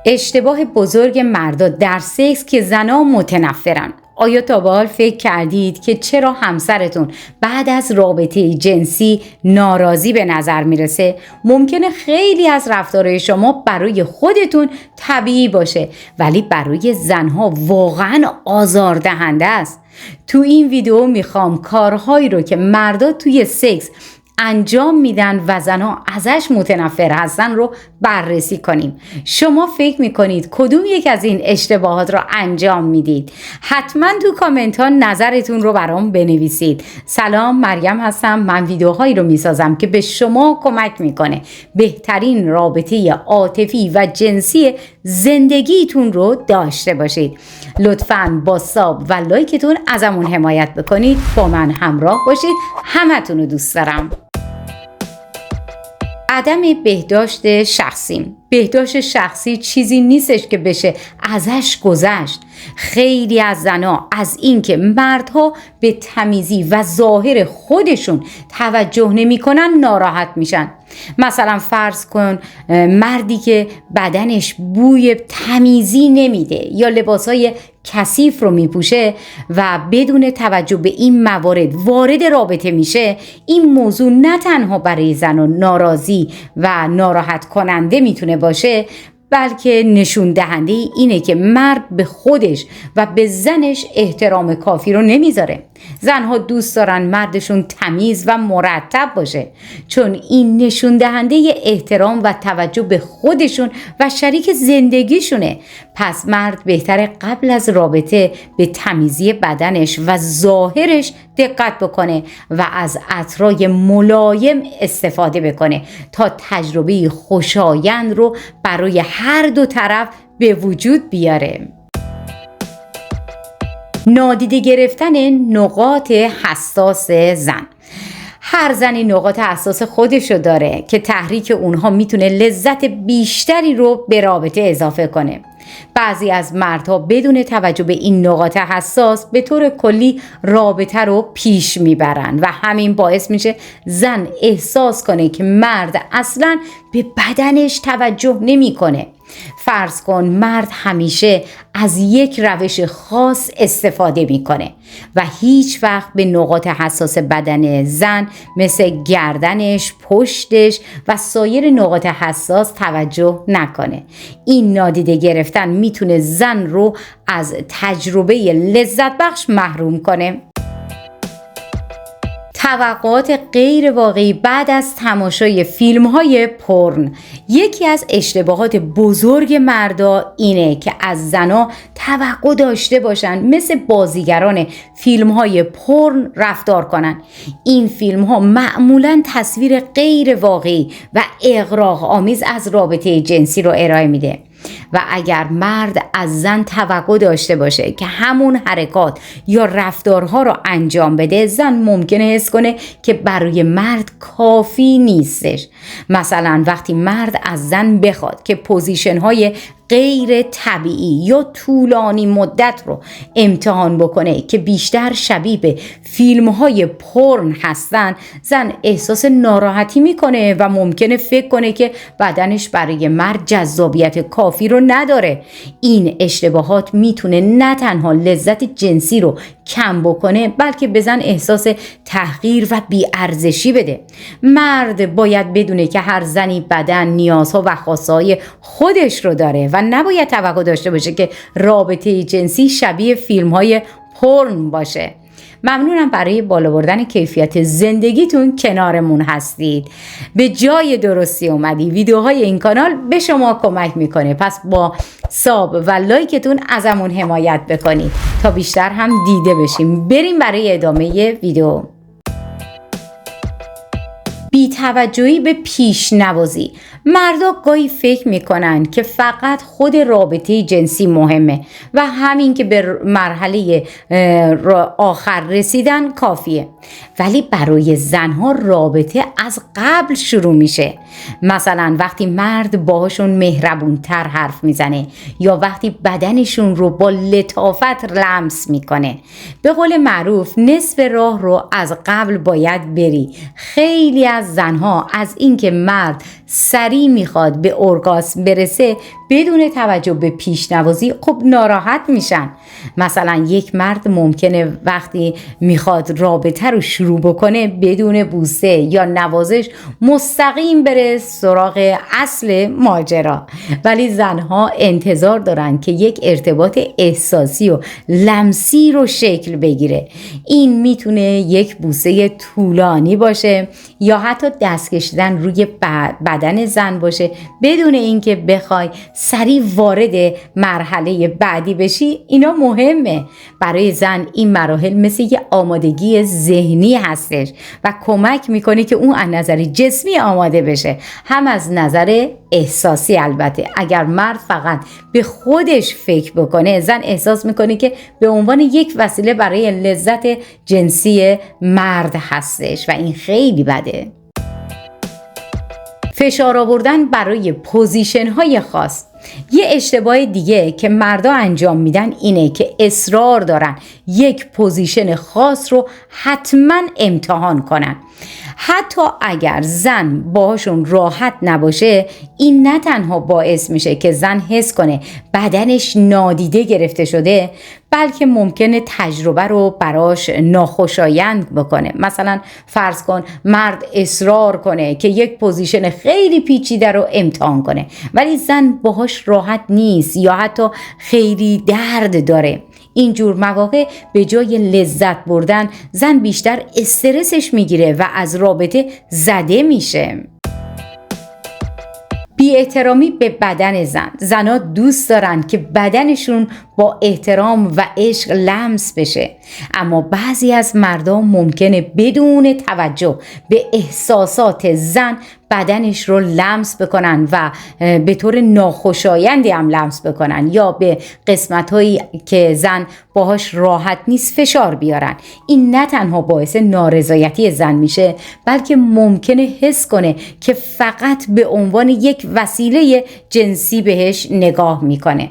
اشتباه بزرگ مردا در سکس که زنها متنفرن. آیا تا به حال فکر کردید که چرا همسرتون بعد از رابطه جنسی ناراضی به نظر میرسه؟ ممکنه خیلی از رفتارهای شما برای خودتون طبیعی باشه ولی برای زنها واقعا آزاردهنده است. تو این ویدیو میخوام کارهایی رو که مردا توی سکس انجام میدن و زنها ازش متنفر هستن رو بررسی کنیم. شما فکر میکنید کدوم یک از این اشتباهات رو انجام میدید؟ حتما تو کامنت ها نظرتون رو برام بنویسید. سلام، مریم هستم. من ویدیوهایی رو میسازم که به شما کمک میکنه بهترین رابطه عاطفی و جنسی زندگیتون رو داشته باشید. لطفاً با ساب و لایکتون ازمون حمایت بکنید. با من همراه باشید. همتون رو دوست دارم. عدم بهداشت شخصی. بهداشت شخصی چیزی نیستش که بشه ازش گذشت. خیلی از زنها از اینکه مردها به تمیزی و ظاهر خودشون توجه نمی‌کنن ناراحت میشن. مثلا فرض کن مردی که بدنش بوی تمیزی نمیده یا لباسای کثیف رو میپوشه و بدون توجه به این موارد وارد رابطه میشه، این موضوع نه تنها برای زنها ناراضی و ناراحت کننده میتونه باشه، بلکه نشون دهنده اینه که مرد به خودش و به زنش احترام کافی رو نمیذاره. زنها دوست دارن مردشون تمیز و مرتب باشه، چون این نشون دهنده احترام و توجه به خودشون و شریک زندگیشونه. پس مرد بهتره قبل از رابطه به تمیزی بدنش و ظاهرش دقت بکنه و از عطرای ملایم استفاده بکنه تا تجربه خوشایند رو برای هر دو طرف به وجود بیاره. نادیده گرفتن نقاط حساس زن. هر زنی نقاط حساس خودشو داره که تحریک اونها میتونه لذت بیشتری رو به رابطه اضافه کنه. بعضی از مردها بدون توجه به این نقاط حساس به طور کلی رابطه رو پیش میبرن و همین باعث میشه زن احساس کنه که مرد اصلاً به بدنش توجه نمیکنه. فرض کن مرد همیشه از یک روش خاص استفاده میکنه و هیچ وقت به نقاط حساس بدن زن مثل گردنش، پشتش و سایر نقاط حساس توجه نکنه. این نادیده گرفتن میتونه زن رو از تجربه لذت بخش محروم کنه. توقعات غیر واقعی بعد از تماشای فیلم‌های پورن. یکی از اشتباهات بزرگ مردا اینه که از زنا توقع داشته باشن مثل بازیگران فیلم‌های پورن رفتار کنن. این فیلم‌ها معمولاً تصویر غیر واقعی و اغراق آمیز از رابطه جنسی رو ارائه میده. و اگر مرد از زن توقع داشته باشه که همون حرکات یا رفتارها رو انجام بده، زن ممکنه حس کنه که برای مرد کافی نیستش. مثلا وقتی مرد از زن بخواد که پوزیشن های غیر طبیعی یا طولانی مدت رو امتحان بکنه که بیشتر شبیه به فیلم های پورن هستن، زن احساس ناراحتی میکنه و ممکنه فکر کنه که بدنش برای مرد جذابیت کافی رو نداره. این اشتباهات میتونه نه تنها لذت جنسی رو کم بکنه، بلکه به زن احساس تحقیر و بی‌ارزشی بده. مرد باید بدونه که هر زنی بدن، نیازها و خواسته‌های خودش رو داره و نباید توقع داشته باشه که رابطه جنسی شبیه فیلم‌های پورن باشه. ممنونم برای بالا بردن کیفیت زندگیتون کنارمون هستید. به جای درستی اومدی. ویدیوهای این کانال به شما کمک میکنه، پس با ساب و لایکتون ازمون حمایت بکنید تا بیشتر هم دیده بشیم. بریم برای ادامه ویدیو. بی‌توجهی به پیش‌نوازی. مردا گاهی فکر میکنن که فقط خود رابطه جنسی مهمه و همین که به مرحله آخر رسیدن کافیه، ولی برای زنها رابطه از قبل شروع میشه. مثلا وقتی مرد باهاشون مهربونتر حرف میزنه یا وقتی بدنشون رو با لطافت لمس میکنه. به قول معروف نصف راه رو از قبل باید بری. خیلی از زنها از اینکه مرد سریع میخواد به ارگاسم برسه بدون توجه به پیشنوازی خب ناراحت میشن. مثلا یک مرد ممکنه وقتی میخواد رابطه رو شروع بکنه بدون بوسه یا نوازش مستقیم بره سراغ اصل ماجرا، ولی زنها انتظار دارن که یک ارتباط احساسی و لمسی رو شکل بگیره. این میتونه یک بوسه طولانی باشه یا حتی دست کشیدن روی بدن زن باشه بدون اینکه بخوای سریع وارد مرحله بعدی بشی. اینا مهمه. برای زن این مراحل مثل یه آمادگی ذهنی هستش و کمک میکنه که اون از نظر جسمی آماده بشه، هم از نظر احساسی. البته اگر مرد فقط به خودش فکر بکنه، زن احساس میکنه که به عنوان یک وسیله برای لذت جنسی مرد هستش و این خیلی بده. فشار آوردن برای پوزیشن های خاص. یه اشتباه دیگه که مردا انجام میدن اینه که اصرار دارن یک پوزیشن خاص رو حتما امتحان کنن. حتی اگر زن باهاشون راحت نباشه، این نه تنها باعث میشه که زن حس کنه بدنش نادیده گرفته شده، بلکه ممکنه تجربه رو براش ناخوشایند بکنه. مثلا فرض کن مرد اصرار کنه که یک پوزیشن خیلی پیچیده رو امتحان کنه ولی زن باهاش راحت نیست یا حتی خیلی درد داره. اینجور مواقع به جای لذت بردن زن بیشتر استرسش میگیره و از رابطه زده میشه. بی احترامی به بدن زن. زنها دوست دارن که بدنشون با احترام و عشق لمس بشه، اما بعضی از مردم ممکنه بدون توجه به احساسات زن بدنش رو لمس بکنن و به طور ناخوشایندی هم لمس بکنن یا به قسمت‌هایی که زن باهاش راحت نیست فشار بیارن. این نه تنها باعث نارضایتی زن میشه، بلکه ممکنه حس کنه که فقط به عنوان یک وسیله جنسی بهش نگاه میکنه،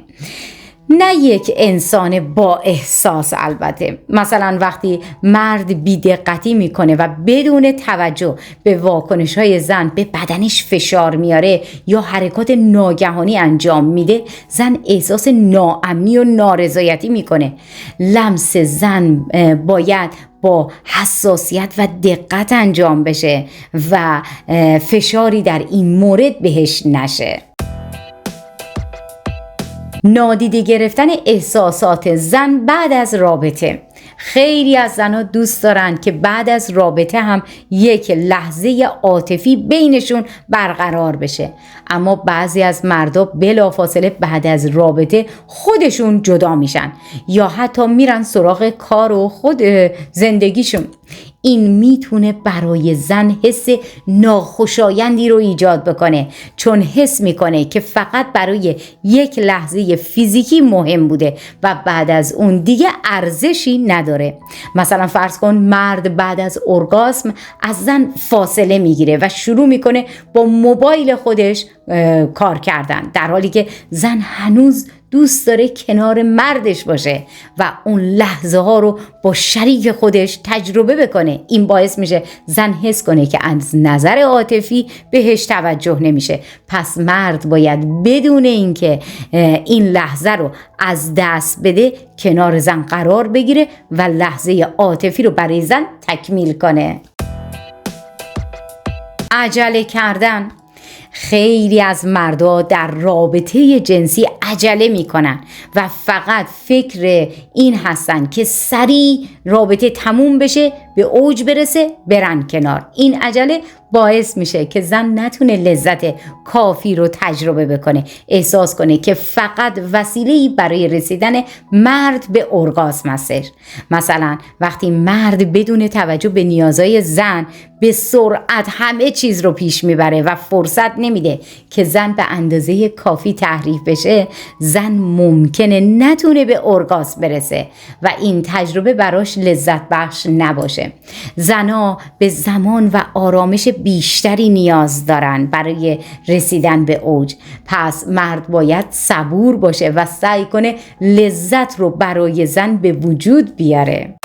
نه یک انسان با احساس. البته مثلا وقتی مرد بی‌دقتی میکنه و بدون توجه به واکنش‌های زن به بدنش فشار میاره یا حرکات ناگهانی انجام میده، زن احساس ناامنی و نارضایتی میکنه. لمس زن باید با حساسیت و دقت انجام بشه و فشاری در این مورد بهش نشه. نادیده گرفتن احساسات زن بعد از رابطه. خیلی از زنها دوست دارن که بعد از رابطه هم یک لحظه عاطفی بینشون برقرار بشه، اما بعضی از مردا بلافاصله بعد از رابطه خودشون جدا میشن یا حتی میرن سراغ کار و خود زندگیشون. این میتونه برای زن حس ناخوشایندی رو ایجاد بکنه، چون حس میکنه که فقط برای یک لحظه فیزیکی مهم بوده و بعد از اون دیگه ارزشی نداره. مثلا فرض کن مرد بعد از ارگاسم از زن فاصله میگیره و شروع میکنه با موبایل خودش کار کردن، در حالی که زن هنوز دوست داره کنار مردش باشه و اون لحظه ها رو با شریک خودش تجربه بکنه. این باعث میشه زن حس کنه که از نظر عاطفی بهش توجه نمیشه. پس مرد باید بدون اینکه این لحظه رو از دست بده کنار زن قرار بگیره و لحظه عاطفی رو برای زن تکمیل کنه. عجله کردن. خیلی از مردا در رابطه جنسی عجله میکنن و فقط فکر این هستن که سریع رابطه تموم بشه، به اوج برسه، برن کنار. این عجله باعث میشه که زن نتونه لذت کافی رو تجربه بکنه، احساس کنه که فقط وسیله‌ای برای رسیدن مرد به ارگاسم هستش. مثلا وقتی مرد بدون توجه به نیازهای زن به سرعت همه چیز رو پیش میبره و فرصت نمیده که زن به اندازه کافی تحریف بشه، زن ممکنه نتونه به ارگاسم برسه و این تجربه براش لذت بخش نباشه. زنها به زمان و آرامش بیشتری نیاز دارن برای رسیدن به اوج. پس مرد باید صبور باشه و سعی کنه لذت رو برای زن به وجود بیاره.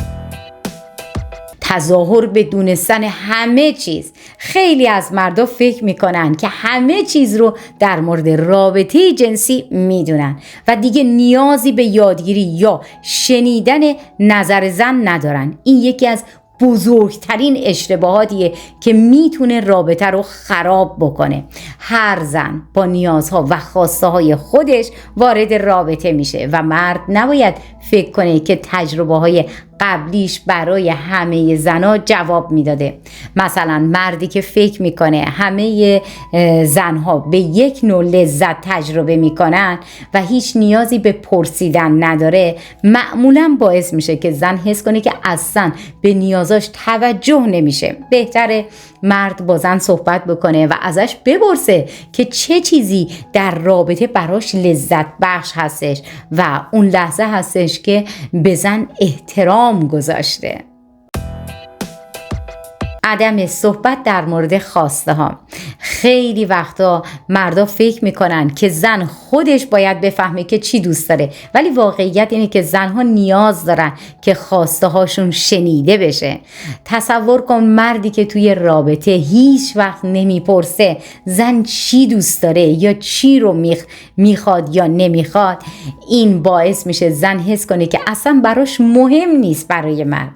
تظاهر به دونستن همه چیز. خیلی از مردا فکر میکنن که همه چیز رو در مورد رابطه جنسی میدونن و دیگه نیازی به یادگیری یا شنیدن نظر زن ندارن. این یکی از بزرگترین اشتباهاتیه که میتونه رابطه رو خراب بکنه. هر زن با نیازها و خواسته های خودش وارد رابطه میشه و مرد نباید فکر کنه که تجربه های قبلیش برای همه زنها جواب میداده. مثلا مردی که فکر میکنه همه زنها به یک نوع لذت تجربه میکنن و هیچ نیازی به پرسیدن نداره، معمولا باعث میشه که زن حس کنه که اصلا به نیازاش توجه نمیشه. بهتره مرد با زن صحبت بکنه و ازش بپرسه که چه چیزی در رابطه براش لذت بخش هستش و اون لحظه هستش که به زن احترام گذاشته. عدم صحبت در مورد خواسته ها. خیلی وقتا مردا فکر میکنن که زن خودش باید بفهمه که چی دوست داره، ولی واقعیت اینه که زنها نیاز دارن که خواسته هاشون شنیده بشه. تصور کن مردی که توی رابطه هیچ وقت نمیپرسه زن چی دوست داره یا چی رو میخواد یا نمیخواد. این باعث میشه زن حس کنه که اصلا براش مهم نیست برای مرد.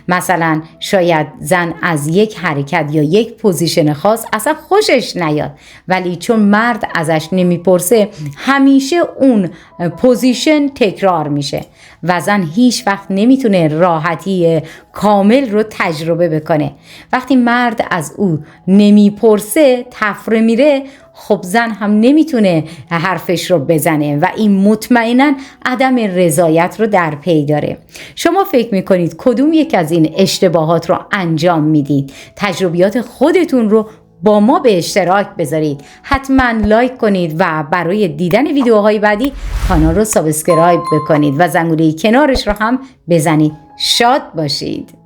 مثلا شاید زن از یک حرکت یا یک پوزیشن خاص اصلا خوشش نیاد، ولی چون مرد ازش نمیپرسه همیشه اون پوزیشن تکرار میشه و زن هیچ وقت نمیتونه راحتی کامل رو تجربه بکنه. وقتی مرد از او نمیپرسه تفره میره، خب زن هم نمیتونه حرفش رو بزنه و این مطمئناً عدم رضایت رو در پی داره. شما فکر میکنید کدوم یک از این اشتباهات رو انجام میدید؟ تجربیات خودتون رو با ما به اشتراک بذارید. حتما لایک کنید و برای دیدن ویدیوهای بعدی کانال رو سابسکرایب بکنید و زنگوله کنارش رو هم بزنید. شاد باشید.